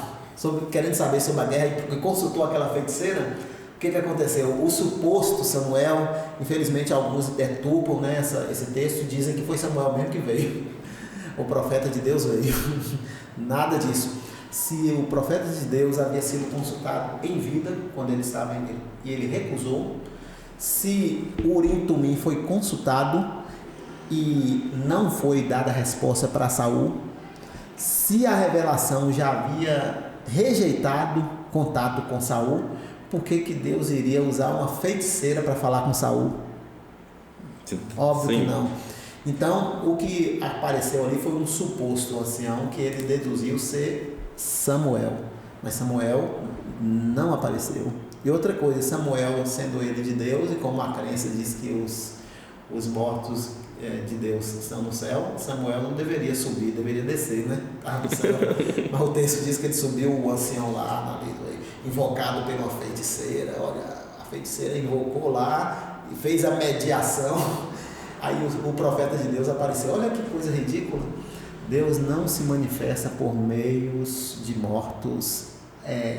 querendo saber sobre a guerra, e consultou aquela feiticeira, o que aconteceu? O suposto Samuel, infelizmente alguns deturpam, né, esse texto, dizem que foi Samuel mesmo que veio. O profeta de Deus veio. Nada disso. Se o profeta de Deus havia sido consultado em vida, quando ele estava e ele recusou, se o Urim Tumim foi consultado e não foi dada a resposta para Saul, se a revelação já havia rejeitado contato com Saul, por que Deus iria usar uma feiticeira para falar com Saul? Óbvio que não. Então, o que apareceu ali foi um suposto ancião que ele deduziu ser Samuel, mas Samuel não apareceu. E outra coisa, Samuel sendo ele de Deus, e como a crença diz que os mortos de Deus estão no céu, Samuel não deveria subir, deveria descer, né? Estava no céu. Mas o texto diz que ele subiu, o ancião lá, invocado por uma feiticeira. Olha, a feiticeira invocou lá e fez a mediação. Aí o profeta de Deus apareceu. Olha que coisa ridícula. Deus não se manifesta por meios de mortos.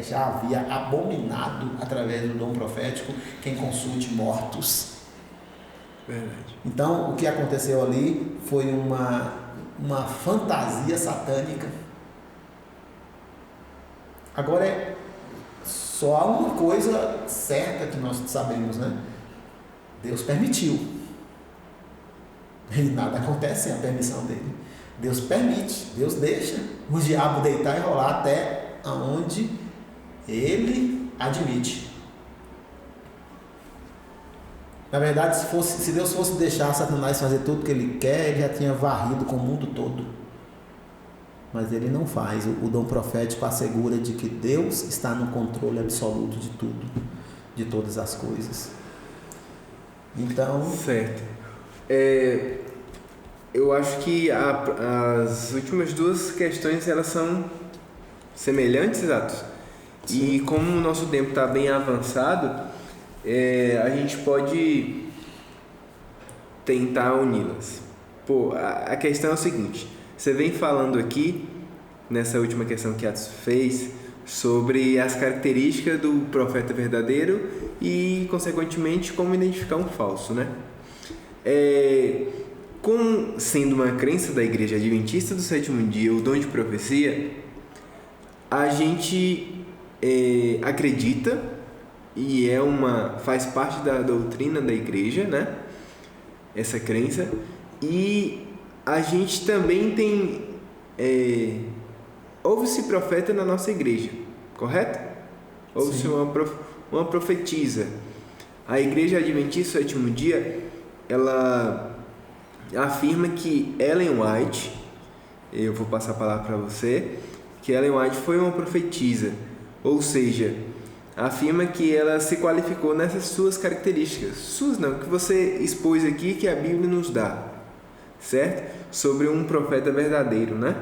Já havia abominado através do dom profético quem consulte mortos. Verdade. Então, o que aconteceu ali foi uma fantasia satânica. Agora, só há uma coisa certa que nós sabemos, né? Deus permitiu. E nada acontece sem a permissão dele. Deus permite, Deus deixa o diabo deitar e rolar até aonde ele admite. Na verdade, se Deus fosse deixar Satanás fazer tudo que ele quer, ele já tinha varrido com o mundo todo. Mas ele não faz. O dom profético assegura de que Deus está no controle absoluto de tudo, de todas as coisas. Então, certo. Eu acho que as últimas duas questões elas são semelhantes, Atos. E como o nosso tempo está bem avançado, a gente pode tentar uni-las. A questão é o seguinte: você vem falando aqui, nessa última questão que Atos fez, sobre as características do profeta verdadeiro e, consequentemente, como identificar um falso, né? Como sendo uma crença da Igreja Adventista do Sétimo Dia, o dom de profecia, a gente acredita e faz parte da doutrina da Igreja, né? Essa crença. E a gente também tem ouve-se profeta na nossa igreja, correto? Ouve-se uma profetisa. A Igreja Adventista do Sétimo Dia, ela afirma que Ellen White, eu vou passar a palavra para você, que Ellen White foi uma profetisa, ou seja, afirma que ela se qualificou nessas suas características, que você expôs aqui, que a Bíblia nos dá, certo? Sobre um profeta verdadeiro, né?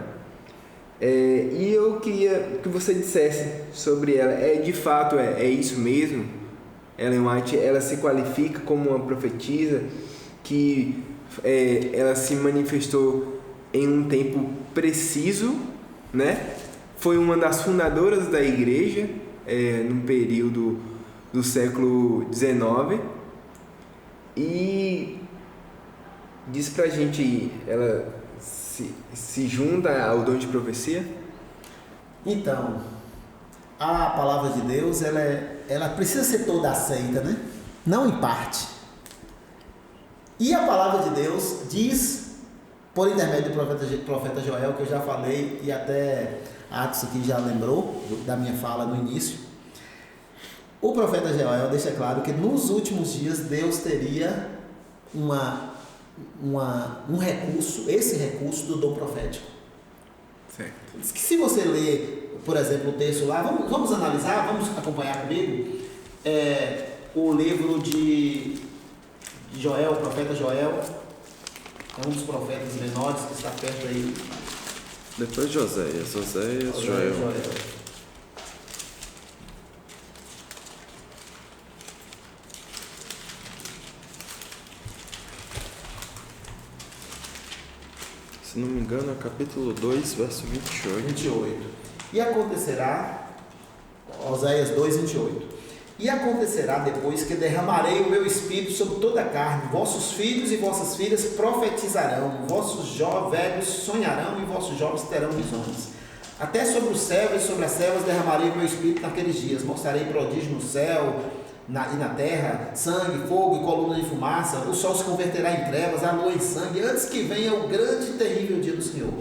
E eu queria que você dissesse sobre ela. De fato, é isso mesmo? Ellen White, ela se qualifica como uma profetisa que ela se manifestou em um tempo preciso, né? Foi uma das fundadoras da igreja no período do século XIX e diz pra gente aí, ela se junta ao dom de profecia? Então, a palavra de Deus, ela precisa ser toda aceita, né? Não em parte. E a palavra de Deus diz, por intermédio do profeta Joel, que eu já falei, e até Atos aqui já lembrou da minha fala no início, o profeta Joel deixa claro que nos últimos dias Deus teria um recurso, esse recurso do dom profético. Certo. Diz que se você ler, por exemplo, o texto lá, vamos analisar, vamos acompanhar comigo o livro de Joel, o profeta Joel, é um dos profetas menores que está perto aí. Depois de Oséias, Joel. Se não me engano, é capítulo 2, verso 28. E acontecerá, Oséias 2, 28. E acontecerá depois que derramarei o meu espírito sobre toda a carne, vossos filhos e vossas filhas profetizarão, vossos velhos sonharão e vossos jovens terão visões. Até sobre o céu e sobre as selvas derramarei o meu espírito naqueles dias, mostrarei prodígio no céu e na terra, sangue, fogo e coluna de fumaça, o sol se converterá em trevas, a lua em sangue, antes que venha o grande e terrível dia do Senhor.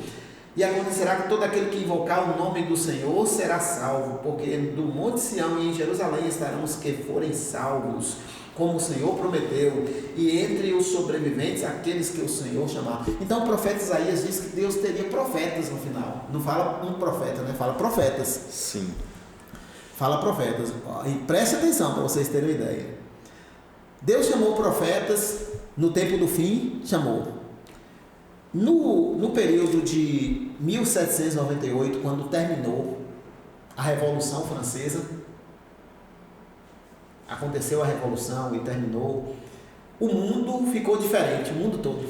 E acontecerá que todo aquele que invocar o nome do Senhor será salvo, porque do monte Sião e em Jerusalém estarão os que forem salvos, como o Senhor prometeu, e entre os sobreviventes, aqueles que o Senhor chamar. Então o profeta Isaías diz que Deus teria profetas no final. Não fala um profeta, né? Fala profetas. Sim. Fala profetas. E preste atenção para vocês terem uma ideia. Deus chamou profetas no tempo do fim, chamou. No período de 1798, quando terminou a Revolução Francesa, aconteceu a Revolução e terminou, o mundo ficou diferente, o mundo todo.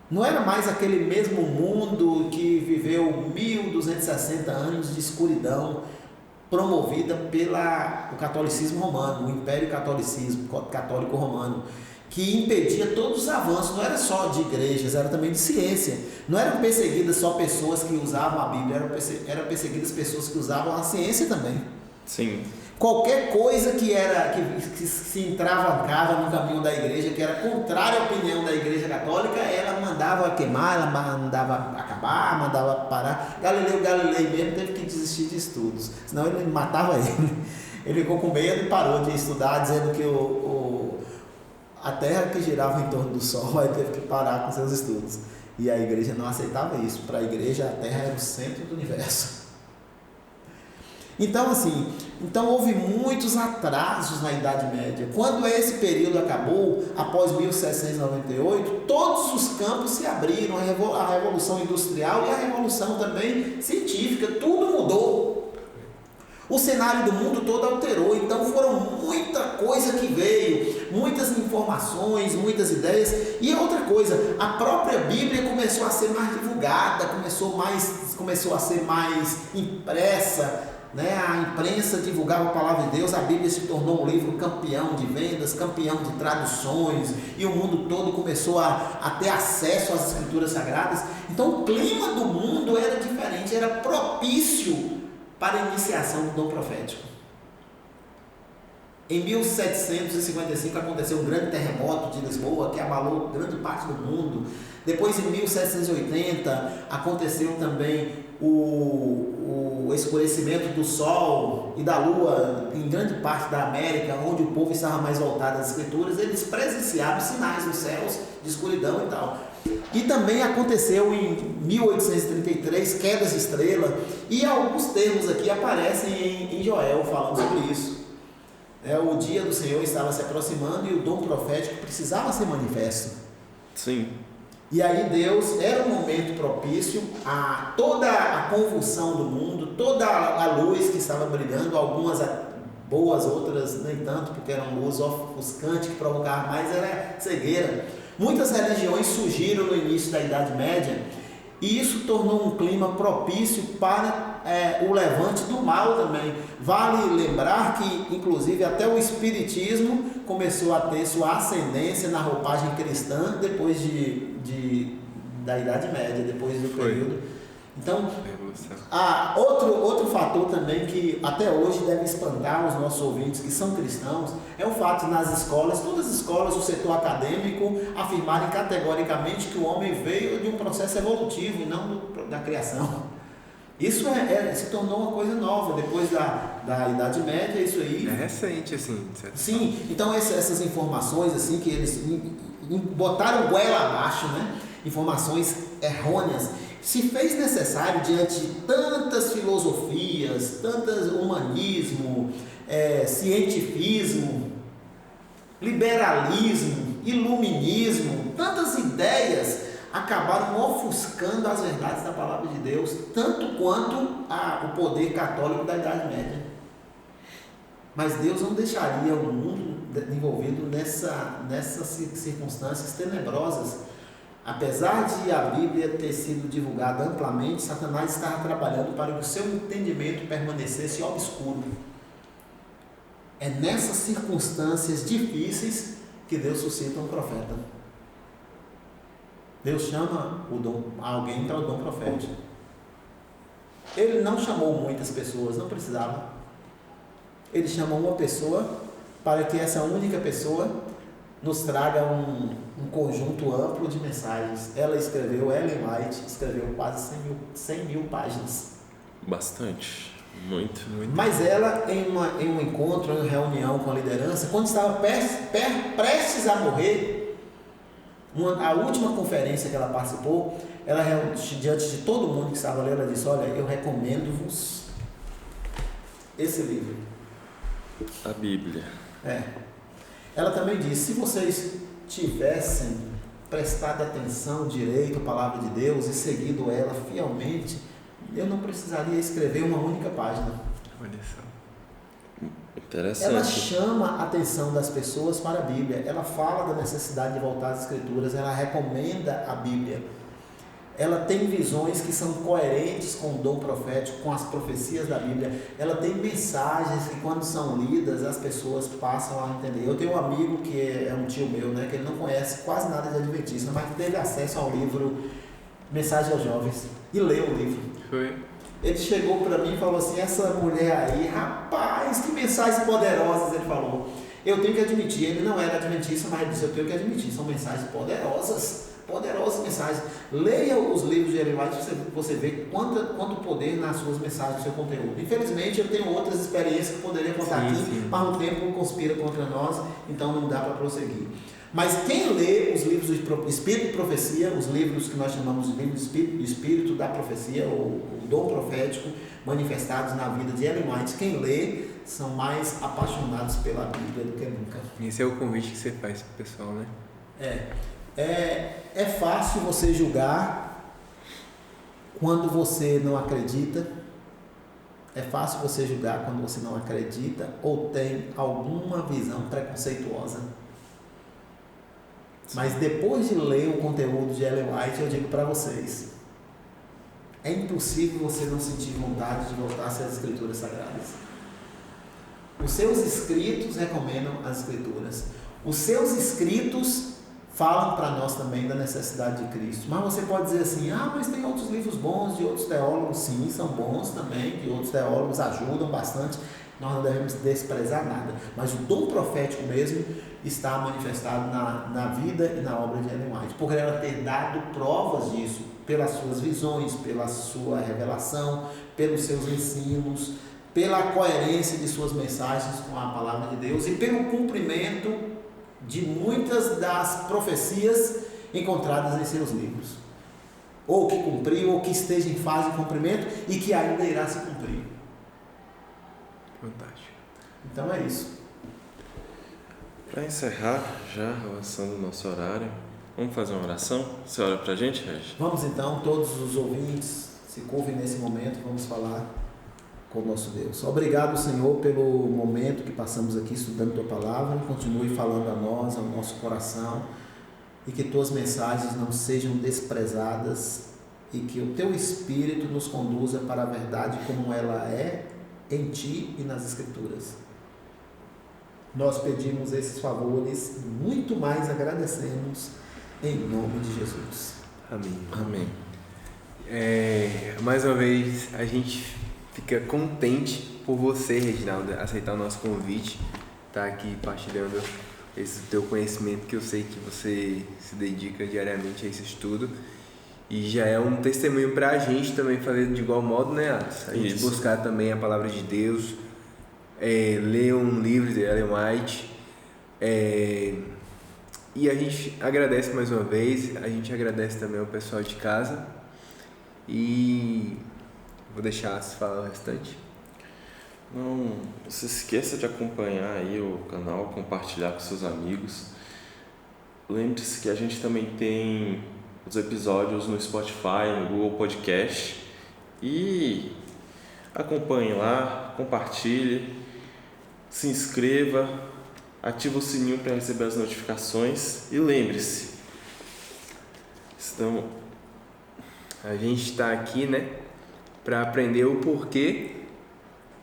Não era mais aquele mesmo mundo que viveu 1260 anos de escuridão promovida pelo catolicismo romano, o Império Católico Romano, que impedia todos os avanços. Não era só de igrejas, era também de ciência. Não eram perseguidas só pessoas que usavam a Bíblia, eram perseguidas pessoas que usavam a ciência também. Sim. Qualquer coisa que se entravancava no caminho da igreja, que era contrária à opinião da igreja católica, ela mandava queimar, ela mandava acabar, mandava parar. Galileu Galilei mesmo teve que desistir de estudos, senão ele matava ele. Ele ficou com medo e parou de estudar, dizendo que a terra que girava em torno do sol, aí teve que parar com seus estudos. E a igreja não aceitava isso. Para a igreja, a terra era o centro do universo. Então houve muitos atrasos na Idade Média. Quando esse período acabou, após 1798, todos os campos se abriram, a Revolução Industrial e a Revolução também científica, tudo mudou. O cenário do mundo todo alterou, então foram muita coisa que veio, muitas informações, muitas ideias. E outra coisa, a própria Bíblia começou a ser mais divulgada, começou a ser mais impressa, né? A imprensa divulgava a palavra de Deus, a Bíblia se tornou um livro campeão de vendas, campeão de traduções, e o mundo todo começou a ter acesso às escrituras sagradas. Então o clima do mundo era diferente, era propício para a iniciação do dom profético. Em 1755 aconteceu um grande terremoto de Lisboa que abalou grande parte do mundo. Depois, em 1780, aconteceu também o escurecimento do sol e da lua em grande parte da América, onde o povo estava mais voltado às escrituras. Eles presenciaram sinais nos céus de escuridão e tal. E também aconteceu em 1833 quedas de estrela, e alguns termos aqui aparecem em Joel falando sobre isso. O dia do Senhor estava se aproximando e o dom profético precisava ser manifesto. Sim. E aí Deus era um momento propício a toda a convulsão do mundo, toda a luz que estava brilhando, algumas boas, outras nem tanto, porque eram luz ofuscante que provocava mais era cegueira. Muitas religiões surgiram no início da Idade Média, e isso tornou um clima propício para o levante do mal também. Vale lembrar que, inclusive, até o Espiritismo começou a ter sua ascendência na roupagem cristã depois da Idade Média, depois do período. Então, outro fator também que até hoje deve espantar os nossos ouvintes que são cristãos é o fato de nas escolas, todas as escolas, o setor acadêmico, afirmarem categoricamente que o homem veio de um processo evolutivo e não da criação. Isso se tornou uma coisa nova depois da Idade Média, isso aí. É recente, assim. Sim, então essas informações assim que eles botaram goela abaixo, né? Informações errôneas, se fez necessário diante de tantas filosofias, tantas humanismo, cientifismo, liberalismo, iluminismo, tantas ideias acabaram ofuscando as verdades da palavra de Deus, tanto quanto o poder católico da Idade Média. Mas Deus não deixaria o mundo envolvido nessas circunstâncias tenebrosas. Apesar de a Bíblia ter sido divulgada amplamente, Satanás estava trabalhando para que o seu entendimento permanecesse obscuro. É nessas circunstâncias difíceis que Deus suscita um profeta. Deus chama alguém para o dom profético. Ele não chamou muitas pessoas, não precisava. Ele chamou uma pessoa para que essa única pessoa nos traga um conjunto amplo de mensagens. Ellen White escreveu quase 100 mil páginas. Bastante. Muito. Mas ela, em um encontro, em uma reunião com a liderança, quando estava prestes a morrer, a última conferência que ela participou, ela, diante de todo mundo que estava ali, ela disse: olha, eu recomendo-vos esse livro. A Bíblia. Ela também disse: se vocês tivessem prestado atenção direito à palavra de Deus e seguido ela fielmente, eu não precisaria escrever uma única página. Interessante. Ela chama a atenção das pessoas para a Bíblia. Ela fala da necessidade de voltar às Escrituras. Ela recomenda a Bíblia. Ela tem visões que são coerentes com o dom profético, com as profecias da Bíblia. Ela tem mensagens que, quando são lidas, as pessoas passam a entender. Eu tenho um amigo que é um tio meu, né, que ele não conhece quase nada de Adventista, mas teve acesso ao livro Mensagem aos Jovens e leu o livro. Foi. Ele chegou para mim e falou assim: essa mulher aí, rapaz, que mensagens poderosas, ele falou. Eu tenho que admitir, ele não era adventista, mas ele disse: eu tenho que admitir, são mensagens poderosas mensagens. Leia os livros de Ellen White, você vê quanto poder nas suas mensagens, no seu conteúdo. Infelizmente, eu tenho outras experiências que poderia contar aqui, mas o tempo conspira contra nós, então não dá para prosseguir. Mas quem lê os livros de Espírito e Profecia, os livros que nós chamamos de livros de Espírito da Profecia, ou o dom profético, manifestados na vida de Ellen White, quem lê são mais apaixonados pela Bíblia do que nunca. Esse é o convite que você faz pro pessoal, né? É fácil você julgar quando você não acredita. É fácil você julgar quando você não acredita ou tem alguma visão preconceituosa. Mas depois de ler o conteúdo de Ellen White, eu digo para vocês: é impossível você não sentir vontade de voltar às Escrituras Sagradas. Os seus escritos recomendam as Escrituras. Os seus escritos falam para nós também da necessidade de Cristo. Mas você pode dizer assim: mas tem outros livros bons de outros teólogos. Sim, são bons também, que outros teólogos ajudam bastante. Nós não devemos desprezar nada. Mas o dom profético mesmo está manifestado na vida e na obra de Ellen White, por ela ter dado provas disso, pelas suas visões, pela sua revelação, pelos seus ensinos, pela coerência de suas mensagens com a palavra de Deus e pelo cumprimento de muitas das profecias encontradas em seus livros, ou que cumpriu, ou que esteja em fase de cumprimento e que ainda irá se cumprir. Fantástico. Então é isso. Para encerrar, já avançando o nosso horário, vamos fazer uma oração? Você ora para a gente, Regi? Vamos então, todos os ouvintes, se curvem nesse momento, vamos falar com o nosso Deus. Obrigado, Senhor, pelo momento que passamos aqui estudando Tua Palavra. Continue falando a nós, ao nosso coração, e que Tuas mensagens não sejam desprezadas e que o Teu Espírito nos conduza para a verdade como ela é em Ti e nas Escrituras. Nós pedimos esses favores e muito mais agradecemos em nome de Jesus. Amém. Amém. Mais uma vez, a gente fica contente por você, Reginaldo, aceitar o nosso convite, estar aqui partilhando esse teu conhecimento, que eu sei que você se dedica diariamente a esse estudo. E já é um testemunho para a gente também fazer de igual modo, né, Alisson? A gente buscar também a palavra de Deus, ler um livro de Ellen White, e a gente agradece mais uma vez, a gente agradece também ao pessoal de casa, e vou deixar você falar o restante. Não se esqueça de acompanhar aí o canal, compartilhar com seus amigos. Lembre-se que a gente também tem os episódios no Spotify, no Google Podcast, e acompanhe lá, compartilhe, se inscreva, ative o sininho para receber as notificações e lembre-se, a gente está aqui, né, para aprender o porquê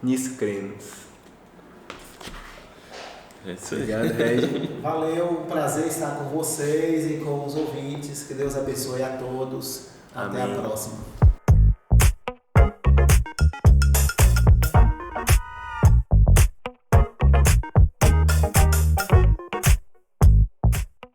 nisso cremos. É isso aí. Obrigado, Regi. Valeu, prazer estar com vocês e com os ouvintes. Que Deus abençoe a todos. Até Amém. a próxima.